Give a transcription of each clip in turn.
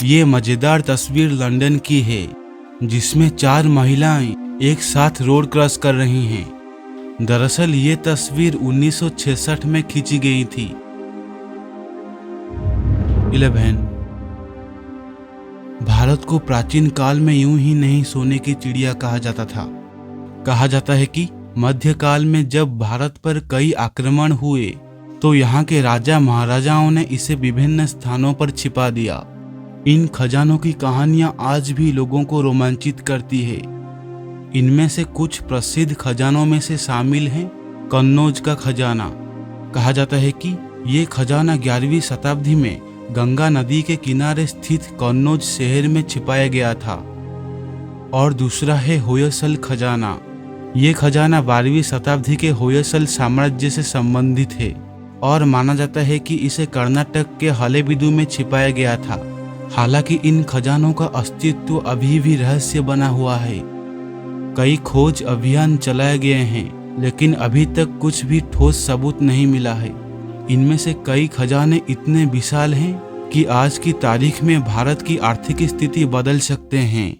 ये मजेदार तस्वीर लंदन की है, जिसमें 4 महिलाएं एक साथ रोड क्रॉस कर रही हैं। दरअसल ये तस्वीर 1966 में खींची गई थी। 11 भारत को प्राचीन काल में यूं ही नहीं सोने की चिड़िया कहा जाता था। कहा जाता है कि मध्यकाल में जब भारत पर कई आक्रमण हुए तो यहाँ के राजा महाराजाओं ने इसे विभिन्न स्थानों पर छिपा दिया। इन खजानों की कहानियां आज भी लोगों को रोमांचित करती है। इनमें से कुछ प्रसिद्ध खजानों में से शामिल हैं कन्नौज का खजाना। कहा जाता है कि ये खजाना 11वीं शताब्दी में गंगा नदी के किनारे स्थित कन्नौज शहर में छिपाया गया था। और दूसरा है होयसल खजाना। ये खजाना 12वीं शताब्दी के होयसल साम्राज्य से संबंधित है और माना जाता है कि इसे कर्नाटक के हलेबीडु में छिपाया गया था। हालांकि इन खजानों का अस्तित्व अभी भी रहस्य बना हुआ है। कई खोज अभियान चलाए गए हैं, लेकिन अभी तक कुछ भी ठोस सबूत नहीं मिला है। इनमें से कई खजाने इतने विशाल हैं कि आज की तारीख में भारत की आर्थिक स्थिति बदल सकते हैं।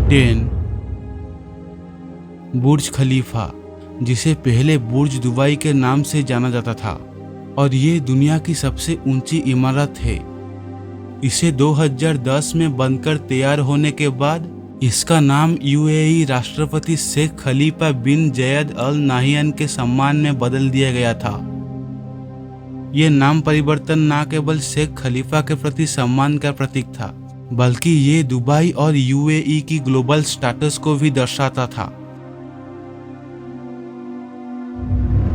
10 बुर्ज खलीफा, जिसे पहले बुर्ज दुबई के नाम से जाना जाता था, और ये दुनिया की सबसे ऊंची इमारत है। इसे 2010 में बनकर तैयार होने के बाद इसका नाम यूएई राष्ट्रपति शेख खलीफा बिन जयद अल नाहियान के सम्मान में बदल दिया गया था। ये नाम परिवर्तन न केवल शेख खलीफा के प्रति सम्मान का प्रतीक था, बल्कि ये दुबई और यूएई की ग्लोबल स्टेटस को भी दर्शाता था।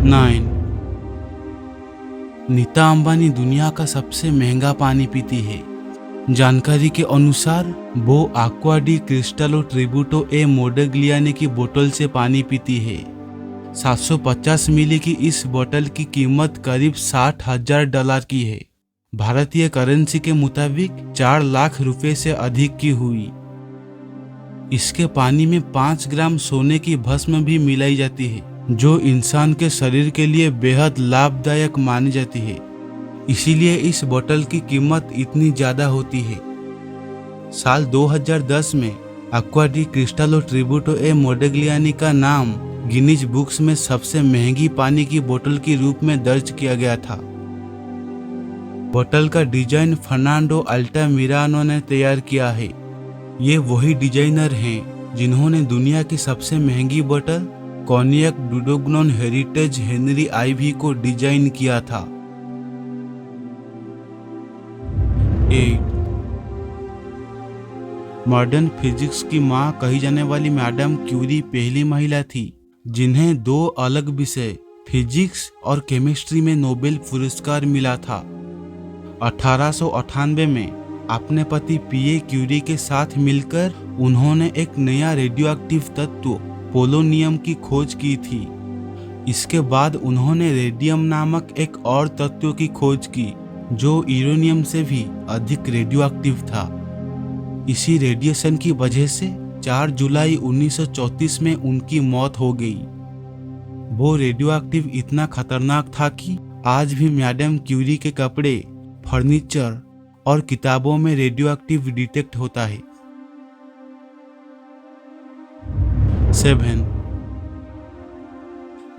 9 नीता अंबानी दुनिया का सबसे महंगा पानी पीती है। जानकारी के अनुसार वो एक्वा डी क्रिस्टलो ट्रिब्यूटो ए मोडग्लियाने की बोतल से पानी पीती है। 750 मिली की इस बोतल की कीमत करीब $60,000 की है। भारतीय करेंसी के मुताबिक 4 लाख रुपए से अधिक की हुई। इसके पानी में 5 ग्राम सोने की भस्म भी मिलाई जाती है, जो इंसान के शरीर के लिए बेहद लाभदायक मानी जाती है। इसीलिए इस बोतल की कीमत इतनी ज्यादा होती है। साल 2010 में एक्वा डी क्रिस्टलो ट्रिब्यूटो ए मोडग्लियानी का नाम गिनीज बुक्स में सबसे महंगी पानी की बोतल के रूप में दर्ज किया गया था। बोतल का डिजाइन फर्नांडो अल्टामिरानो ने तैयार किया है। ये वही डिजाइनर हैं जिन्होंने दुनिया की सबसे महंगी बोतल कॉन्याक डुडोग्नोन हेरिटेज हेनरी आईवी को डिजाइन किया था। 8 मॉडर्न फिजिक्स की मां कही जाने वाली मैडम क्यूरी पहली महिला थी जिन्हें 2 अलग विषय फिजिक्स और केमिस्ट्री में नोबेल पुरस्कार मिला था। 1898 में अपने पति पीए क्यूरी के साथ मिलकर उन्होंने एक नया रेडियोएक्टिव तत्व पोलोनियम की खोज की थी। इसके बाद उन्होंने रेडियम नामक एक और तत्व की खोज की जो यूरेनियम से भी अधिक रेडियोएक्टिव था। इसी रेडिएशन की वजह से 4 जुलाई 1934 में उनकी मौत हो गई। वो रेडियोएक्टिव इतना खतरनाक था कि आज भी मैडम क्यूरी के कपड़े, फर्नीचर और किताबों में रेडियोएक्टिव डिटेक्ट होता है। 7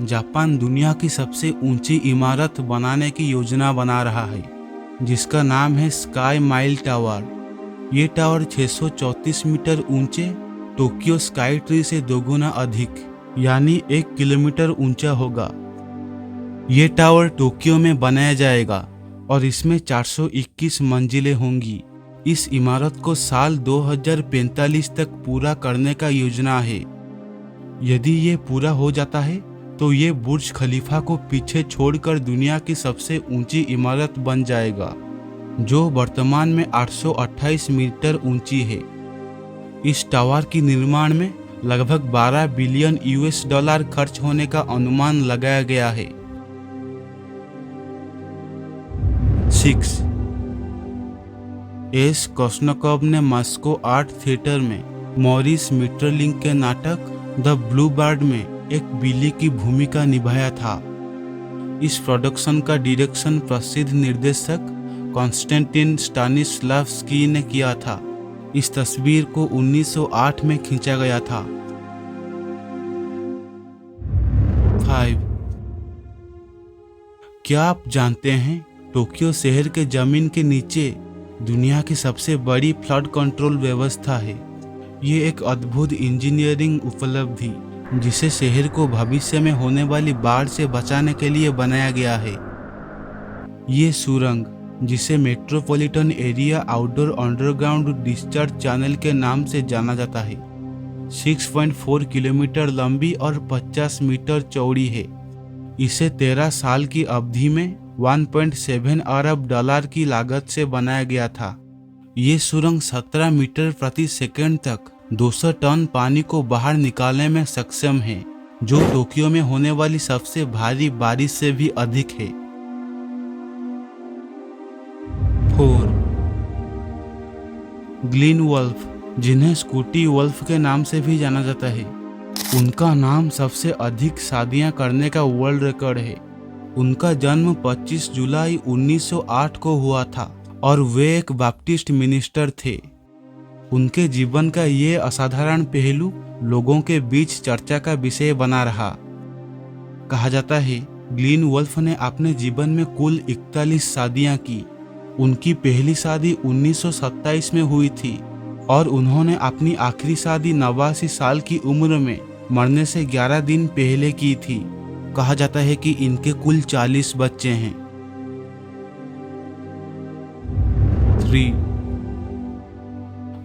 जापान दुनिया की सबसे ऊंची इमारत बनाने की योजना बना रहा है, जिसका नाम है स्काई माइल टावर। ये टावर 634 मीटर ऊंचे टोक्यो स्काई ट्री से 2 गुना अधिक यानी 1 किलोमीटर ऊंचा होगा। ये टावर टोक्यो में बनाया जाएगा और इसमें 421 मंजिलें होंगी। इस इमारत को साल 2045 तक पूरा करने का योजना है। यदि ये पूरा हो जाता है तो ये बुर्ज खलीफा को पीछे छोड़कर दुनिया की सबसे ऊंची इमारत बन जाएगा, जो वर्तमान में 828 मीटर ऊंची है। इस टावर की निर्माण में लगभग $12 बिलियन खर्च होने का अनुमान लगाया गया है। 6 एस कोस्नकोव ने मॉस्को आर्ट थिएटर में मॉरिस मीटरलिंग के नाटक द ब्लू बर्ड में एक बिल्ली की भूमिका निभाया था। इस प्रोडक्शन का डायरेक्शन प्रसिद्ध निर्देशक कॉन्स्टेंटिन स्टानिस्लावस्की ने किया था। इस तस्वीर को 1908 में खींचा गया था। 5. क्या आप जानते हैं टोक्यो शहर के जमीन के नीचे दुनिया की सबसे बड़ी फ्लड कंट्रोल व्यवस्था है। ये एक अद्भुत इंजीनियरिंग उपलब्धि जिसे शहर को भविष्य में होने वाली बाढ़ से बचाने के लिए बनाया गया है। ये सुरंग, जिसे metropolitan area outdoor underground discharge channel के नाम से जाना जाता है, 6.4 किलोमीटर लंबी और 50 मीटर चौड़ी है। इसे 13 साल की अवधि में $1.7 अरब की लागत से बनाया गया था। ये सुरंग 17 मीटर प्रति सेकंड तक 200 टन पानी को बाहर निकालने में सक्षम है, जो टोक्यो में होने वाली सबसे भारी बारिश से भी अधिक है। 4. ग्लीन वुल्फ, जिन्हें स्कूटी वुल्फ के नाम से भी जाना जाता है, उनका नाम सबसे अधिक शादियां करने का वर्ल्ड रिकॉर्ड है। उनका जन्म 25 जुलाई 1908 को हुआ था और वे एक बैप्टिस्ट मिनिस्टर थे। उनके जीवन का ये असाधारण पहलू लोगों के बीच चर्चा का विषय बना रहा। कहा जाता है ग्लीन वुल्फ ने अपने जीवन में कुल 41 शादियां की। उनकी पहली शादी 1927 में हुई थी और उन्होंने अपनी आखिरी शादी 89 साल की उम्र में मरने से 11 दिन पहले की थी। कहा जाता है कि इनके कुल 40 बच्चे हैं। 3.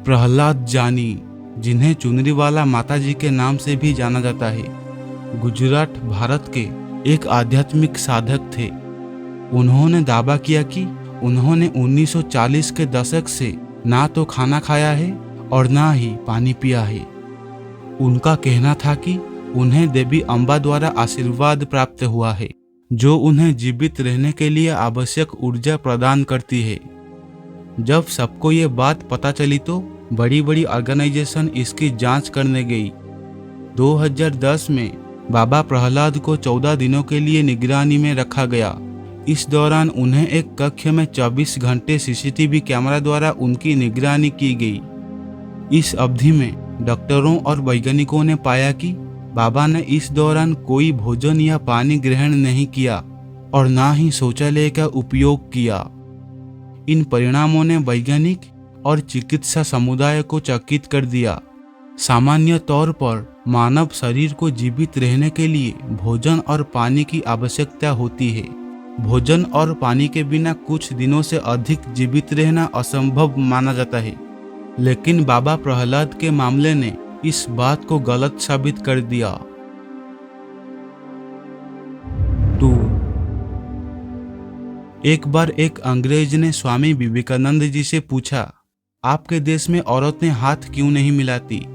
प्रहलाद जानी, जिन्हें चुनरीवाला माताजी के नाम से भी जाना जाता है, गुजरात भारत के एक आध्यात्मिक साधक थे। उन्होंने दावा किया कि उन्होंने 1940 के दशक से ना तो खाना खाया है और ना ही पानी पिया है। उनका कहना था कि उन्हें देवी अम्बा द्वारा आशीर्वाद प्राप्त हुआ है, जो उन्हें जीवित रहने के लिए आवश्यक ऊर्जा प्रदान करती है। जब सबको ये बात पता चली तो बड़ी बड़ी ऑर्गेनाइजेशन इसकी जांच करने गई। 2010 में बाबा प्रहलाद को 14 दिनों के लिए निगरानी में रखा गया। इस दौरान उन्हें एक कक्ष में 24 घंटे सीसीटीवी कैमरा द्वारा उनकी निगरानी की गई। इस अवधि में डॉक्टरों और वैज्ञानिकों ने पाया कि बाबा ने इस दौरान कोई भोजन या पानी ग्रहण नहीं किया और ना ही शौचालय का उपयोग किया। इन परिणामों ने वैज्ञानिक और चिकित्सा समुदाय को चकित कर दिया। सामान्य तौर पर मानव शरीर को जीवित रहने के लिए भोजन और पानी की आवश्यकता होती है। भोजन और पानी के बिना कुछ दिनों से अधिक जीवित रहना असंभव माना जाता है, लेकिन बाबा प्रहलाद के मामले ने इस बात को गलत साबित कर दिया। 2. एक बार एक अंग्रेज ने स्वामी विवेकानंद जी से पूछा, आपके देश में औरतें हाथ क्यों नहीं मिलाती?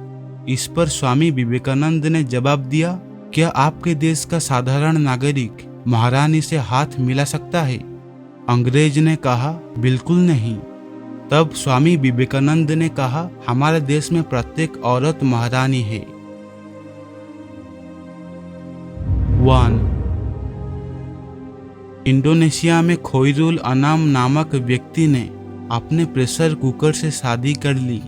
इस पर स्वामी विवेकानंद ने जवाब दिया, क्या आपके देश का साधारण नागरिक महारानी से हाथ मिला सकता है? अंग्रेज ने कहा, बिल्कुल नहीं। तब स्वामी विवेकानंद ने कहा, हमारे देश में प्रत्येक औरत महारानी है। 1. इंडोनेशिया में खोइरुल अनाम नामक व्यक्ति ने अपने प्रेशर कुकर से शादी कर ली।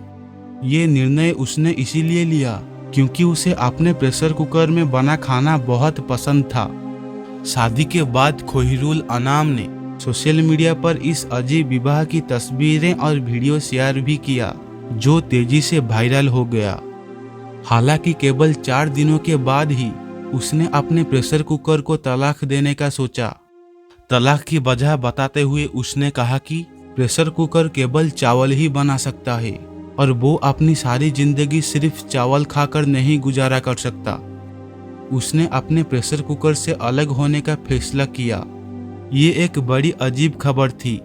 ये निर्णय उसने इसीलिए लिया क्योंकि उसे अपने प्रेशर कुकर में बना खाना बहुत पसंद था। शादी के बाद खोहिरुल अनाम ने सोशल मीडिया पर इस अजीब विवाह की तस्वीरें और वीडियो शेयर भी किया, जो तेजी से वायरल हो गया। हालांकि केवल 4 दिनों के बाद ही उसने अपने प्रेशर कुकर को तलाक देने का सोचा। तलाक की वजह बताते हुए उसने कहा कि प्रेशर कुकर केवल चावल ही बना सकता है और वो अपनी सारी जिंदगी सिर्फ चावल खाकर नहीं गुजारा कर सकता। उसने अपने प्रेशर कुकर से अलग होने का फैसला किया। ये एक बड़ी अजीब खबर थी